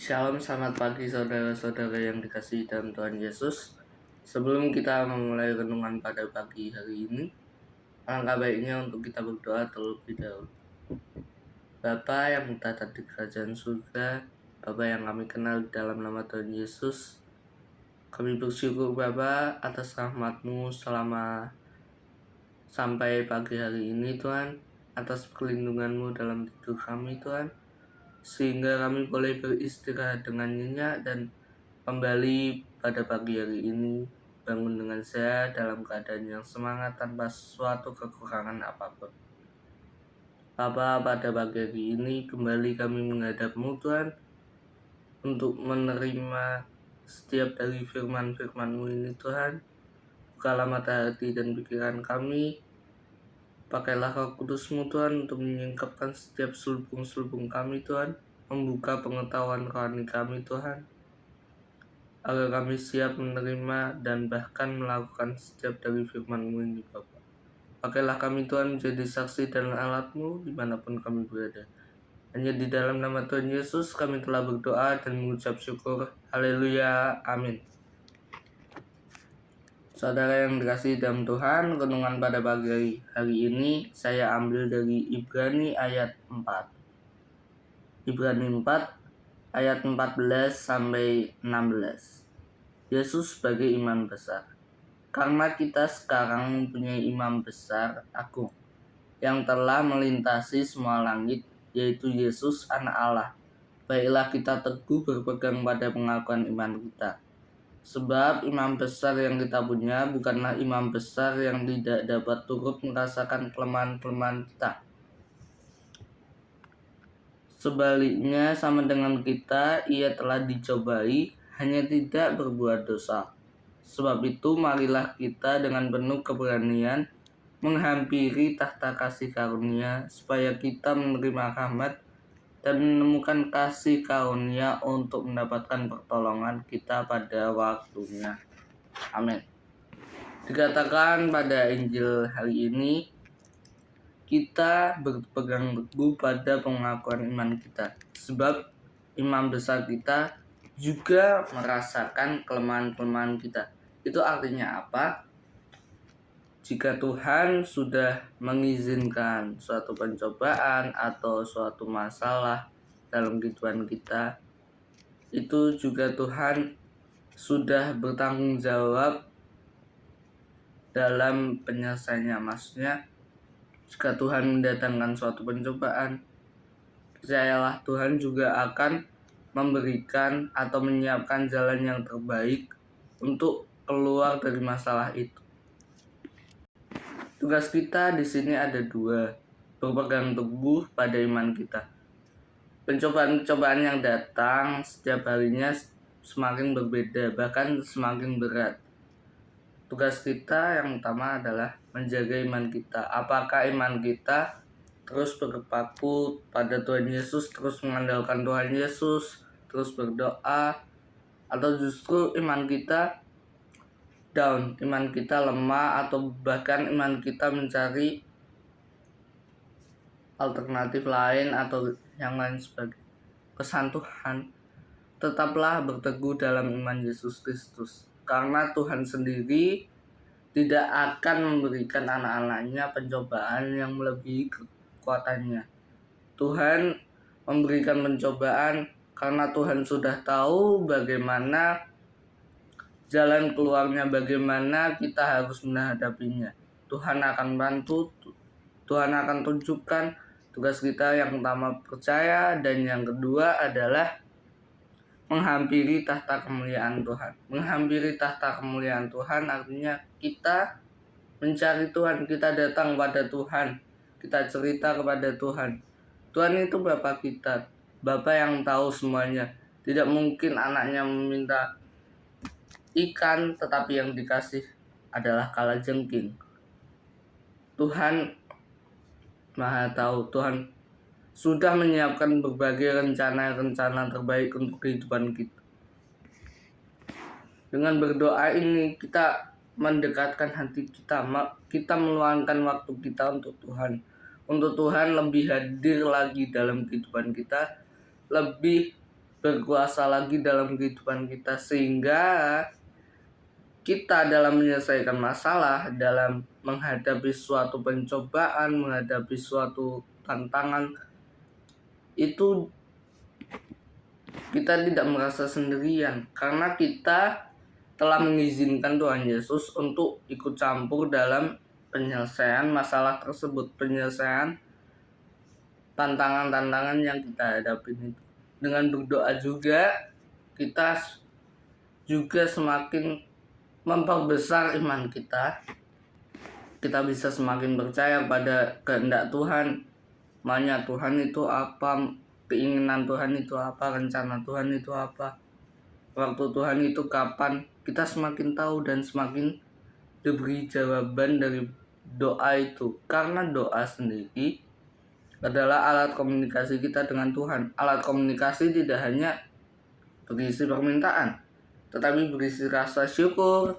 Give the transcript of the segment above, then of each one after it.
Shalom, selamat pagi saudara-saudara yang dikasihi dalam Tuhan Yesus. Sebelum kita memulai renungan pada pagi hari ini, alangkah baiknya untuk kita berdoa terlebih dahulu. Bapa yang bertata di kerajaan surga, Bapa yang kami kenal dalam nama Tuhan Yesus, kami bersyukur Bapa atas rahmat-Mu selama sampai pagi hari ini Tuhan, atas perlindungan-Mu dalam hidup kami Tuhan, sehingga kami boleh beristirahat dengan nyenyak dan kembali pada pagi hari ini bangun dengan sehat dalam keadaan yang semangat tanpa suatu kekurangan apapun. Bapa, pada pagi hari ini kembali kami menghadap-Mu Tuhan untuk menerima setiap dari firman-firman-Mu ini Tuhan. Bukalah mata hati dan pikiran kami. Pakailah Roh Kudus-Mu Tuhan untuk menyingkapkan setiap selubung-selubung kami Tuhan, membuka pengetahuan rohani kami Tuhan, agar kami siap menerima dan bahkan melakukan setiap dari firman-Mu ini Bapa. Pakailah kami Tuhan menjadi saksi dan alat-Mu dimanapun kami berada. Hanya di dalam nama Tuhan Yesus kami telah berdoa dan mengucap syukur. Haleluya, amin. Saudara yang dikasihi dalam Tuhan, renungan pada pagi hari ini saya ambil dari Ibrani ayat 4. Ibrani 4 ayat 14 sampai 16. Yesus sebagai imam besar. Karena kita sekarang mempunyai imam besar agung yang telah melintasi semua langit, yaitu Yesus Anak Allah. Baiklah kita teguh berpegang pada pengakuan iman kita. Sebab imam besar yang kita punya bukanlah imam besar yang tidak dapat turut merasakan kelemahan-kelemahan kita. Sebaliknya sama dengan kita, ia telah dicobai, hanya tidak berbuat dosa. Sebab itu marilah kita dengan penuh keberanian menghampiri tahta kasih karunia, supaya kita menerima rahmat dan menemukan kasih karunia untuk mendapatkan pertolongan kita pada waktunya. Amin. Dikatakan pada Injil hari ini, kita berpegang teguh pada pengakuan iman kita, sebab imam besar kita juga merasakan kelemahan-kelemahan kita. Itu artinya apa? Jika Tuhan sudah mengizinkan suatu pencobaan atau suatu masalah dalam kehidupan kita, itu juga Tuhan sudah bertanggung jawab dalam penyelesaiannya. Maksudnya, jika Tuhan mendatangkan suatu pencobaan, percayalah Tuhan juga akan memberikan atau menyiapkan jalan yang terbaik untuk keluar dari masalah itu. Tugas kita di sini ada dua, berpegang teguh pada iman kita. Pencobaan-pencobaan yang datang setiap harinya semakin berbeda, bahkan semakin berat. Tugas kita yang utama adalah menjaga iman kita. Apakah iman kita terus berpaku pada Tuhan Yesus, terus mengandalkan Tuhan Yesus, terus berdoa, atau justru iman kita down, iman kita lemah, atau bahkan iman kita mencari alternatif lain atau yang lain sebagai pesan Tuhan. Tetaplah berteguh dalam iman Yesus Kristus, karena Tuhan sendiri tidak akan memberikan anak-anaknya pencobaan yang melebihi kekuatannya. Tuhan memberikan pencobaan karena Tuhan sudah tahu bagaimana jalan keluarnya, bagaimana kita harus menghadapinya. Tuhan akan bantu, Tuhan akan tunjukkan. Tugas kita yang pertama percaya, dan yang kedua adalah menghampiri tahta kemuliaan Tuhan. Menghampiri tahta kemuliaan Tuhan artinya kita mencari Tuhan, kita datang pada Tuhan, kita cerita kepada Tuhan. Tuhan itu Bapa kita, Bapa yang tahu semuanya. Tidak mungkin anaknya meminta ikan, tetapi yang dikasih adalah kalajengking. Tuhan Maha tahu, Tuhan sudah menyiapkan berbagai rencana-rencana terbaik untuk kehidupan kita. Dengan berdoa ini kita mendekatkan hati kita, kita meluangkan waktu kita untuk Tuhan lebih hadir lagi dalam kehidupan kita, lebih berkuasa lagi dalam kehidupan kita, sehingga kita dalam menyelesaikan masalah, dalam menghadapi suatu pencobaan, menghadapi suatu tantangan, itu kita tidak merasa sendirian karena kita telah mengizinkan Tuhan Yesus untuk ikut campur dalam penyelesaian masalah tersebut, penyelesaian tantangan-tantangan yang kita hadapi itu. Dengan berdoa juga kita juga semakin memperbesar iman kita. Kita bisa semakin percaya pada kehendak Tuhan, maunya Tuhan itu apa, keinginan Tuhan itu apa, rencana Tuhan itu apa, waktu Tuhan itu kapan. Kita semakin tahu dan semakin diberi jawaban dari doa itu, karena doa sendiri adalah alat komunikasi kita dengan Tuhan. Alat komunikasi tidak hanya berisi permintaan, tetapi berisi rasa syukur,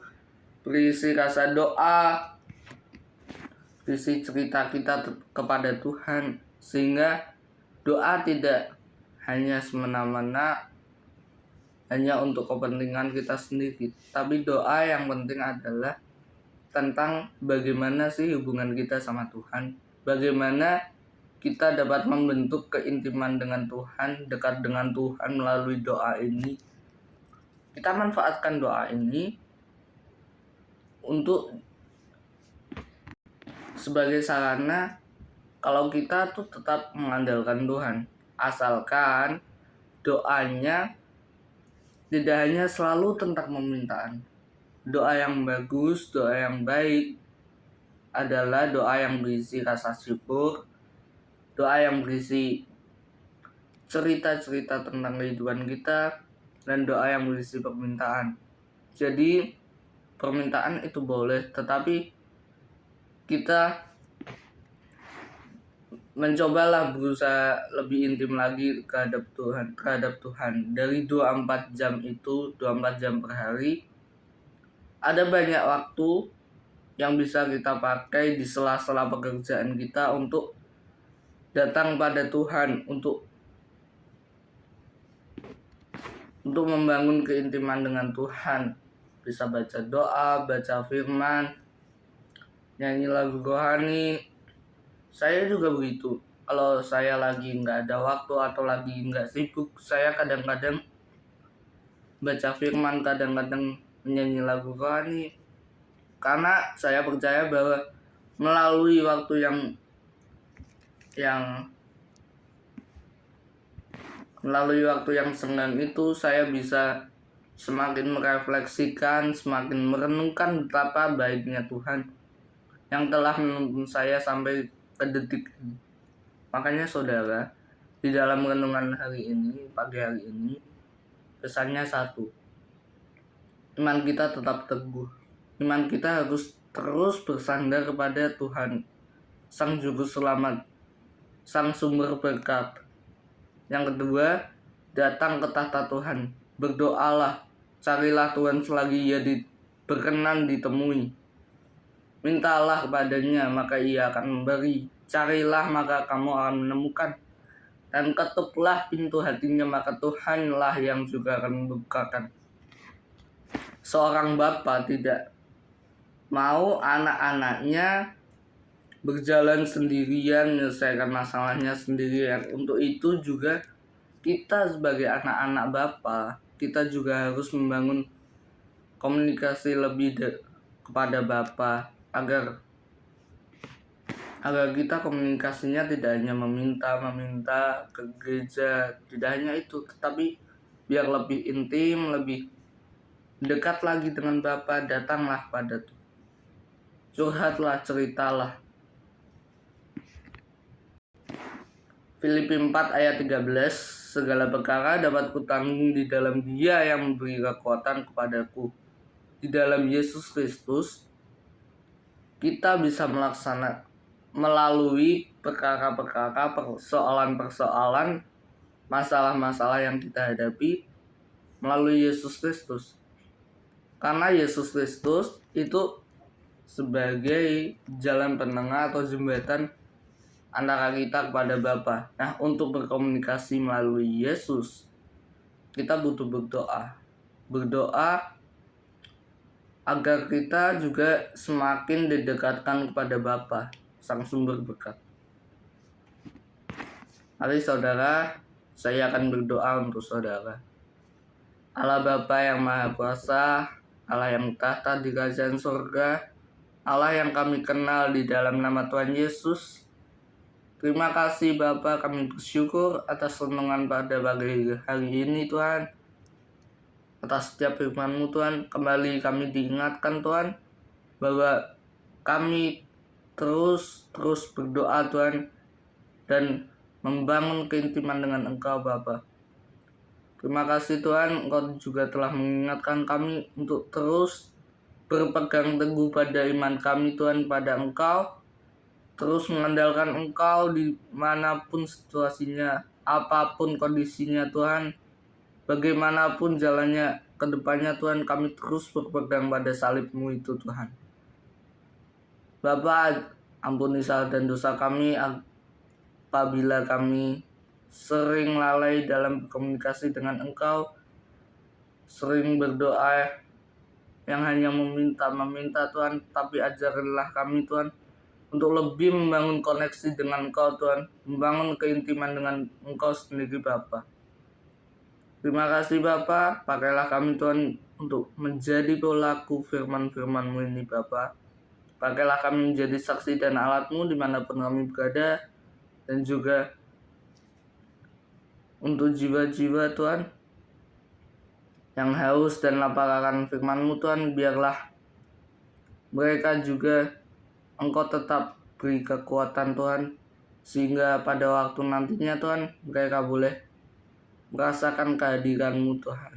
berisi rasa doa, berisi cerita kita kepada Tuhan, sehingga doa tidak hanya semena-mena hanya untuk kepentingan kita sendiri, tapi doa yang penting adalah tentang bagaimana sih hubungan kita sama Tuhan, bagaimana kita dapat membentuk keintiman dengan Tuhan, dekat dengan Tuhan melalui doa ini. Kita manfaatkan doa ini untuk sebagai sarana kalau kita tuh tetap mengandalkan Tuhan, asalkan doanya tidak hanya selalu tentang permintaan. Doa yang bagus, doa yang baik adalah doa yang berisi rasa syukur, doa yang berisi cerita-cerita tentang kehidupan kita, dan doa yang berisi permintaan. Jadi permintaan itu boleh, tetapi kita mencobalah berusaha lebih intim lagi terhadap Tuhan. Dari 24 jam itu, 24 jam per hari, ada banyak waktu yang bisa kita pakai di sela-sela pekerjaan kita untuk datang pada Tuhan, untuk membangun keintiman dengan Tuhan. Bisa baca doa, baca firman, nyanyi lagu rohani. Saya juga begitu. Kalau saya lagi nggak ada waktu atau lagi nggak sibuk, saya kadang-kadang baca firman, kadang-kadang menyanyi lagu rohani. Karena saya percaya bahwa melalui waktu yang senggang itu, saya bisa semakin merefleksikan, semakin merenungkan betapa baiknya Tuhan yang telah menuntun saya sampai ke detik ini. Makanya saudara, di dalam renungan hari ini, pagi hari ini, pesannya satu: iman kita tetap teguh. Iman kita harus terus bersandar kepada Tuhan, Sang Juru Selamat, Sang Sumber berkat. Yang kedua, datang ke tahta Tuhan. Berdoalah, carilah Tuhan selagi ia berkenan ditemui. Mintalah kepadanya, maka ia akan memberi. Carilah, maka kamu akan menemukan. Dan ketuklah pintu hatinya, maka Tuhanlah yang juga akan membukakan. Seorang bapa tidak mau anak-anaknya berjalan sendirian, menyelesaikan masalahnya sendirian. Untuk itu juga kita sebagai anak-anak Bapa, kita juga harus membangun komunikasi lebih kepada Bapa, agar kita komunikasinya tidak hanya meminta ke gereja, tidak hanya itu, tetapi biar lebih intim, lebih dekat lagi dengan Bapa. Datanglah pada Tuhan, curhatlah, ceritalah. Filipi 4 ayat 13, segala perkara dapat kutanggung di dalam Dia yang memberi kekuatan kepadaku. Di dalam Yesus Kristus, kita bisa melalui perkara-perkara, persoalan-persoalan, masalah-masalah yang kita hadapi melalui Yesus Kristus. Karena Yesus Kristus itu sebagai jalan penengah atau jembatan antara kita kepada Bapa. Nah, untuk berkomunikasi melalui Yesus, kita butuh berdoa agar kita juga semakin didekatkan kepada Bapa, Sang Sumber Berkat. Mari saudara, saya akan berdoa untuk saudara. Allah Bapa yang Maha Kuasa, Allah yang tahta di kerajaan surga, Allah yang kami kenal di dalam nama Tuhan Yesus. Terima kasih Bapa, kami bersyukur atas renungan pada pagi hari ini Tuhan. Atas setiap firman-Mu Tuhan, kembali kami diingatkan Tuhan, bahwa kami terus berdoa Tuhan, dan membangun keintiman dengan Engkau Bapa. Terima kasih Tuhan, Engkau juga telah mengingatkan kami untuk terus berpegang teguh pada iman kami Tuhan pada Engkau, terus mengandalkan Engkau dimanapun situasinya, apapun kondisinya Tuhan, bagaimanapun jalannya ke depannya Tuhan, kami terus berpegang pada salib-Mu itu Tuhan. Bapa, ampuni salah dan dosa kami apabila kami sering lalai dalam komunikasi dengan Engkau, sering berdoa yang hanya meminta Tuhan, tapi ajarkanlah kami Tuhan untuk lebih membangun koneksi dengan Engkau Tuhan, membangun keintiman dengan Engkau sendiri Bapa. Terima kasih Bapa, pakailah kami Tuhan untuk menjadi pelaku firman-firman-Mu ini Bapa. Pakailah kami menjadi saksi dan alat-Mu dimanapun kami berada, dan juga untuk jiwa-jiwa Tuhan yang haus dan lapar akan firman-Mu Tuhan, biarlah mereka juga Engkau tetap beri kekuatan Tuhan, sehingga pada waktu nantinya Tuhan, mereka boleh merasakan kehadiran-Mu Tuhan.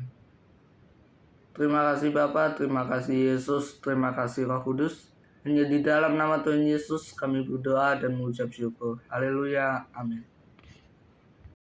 Terima kasih Bapa, terima kasih Yesus, terima kasih Roh Kudus. Hanya di dalam nama Tuhan Yesus kami berdoa dan mengucap syukur. Haleluya, amin.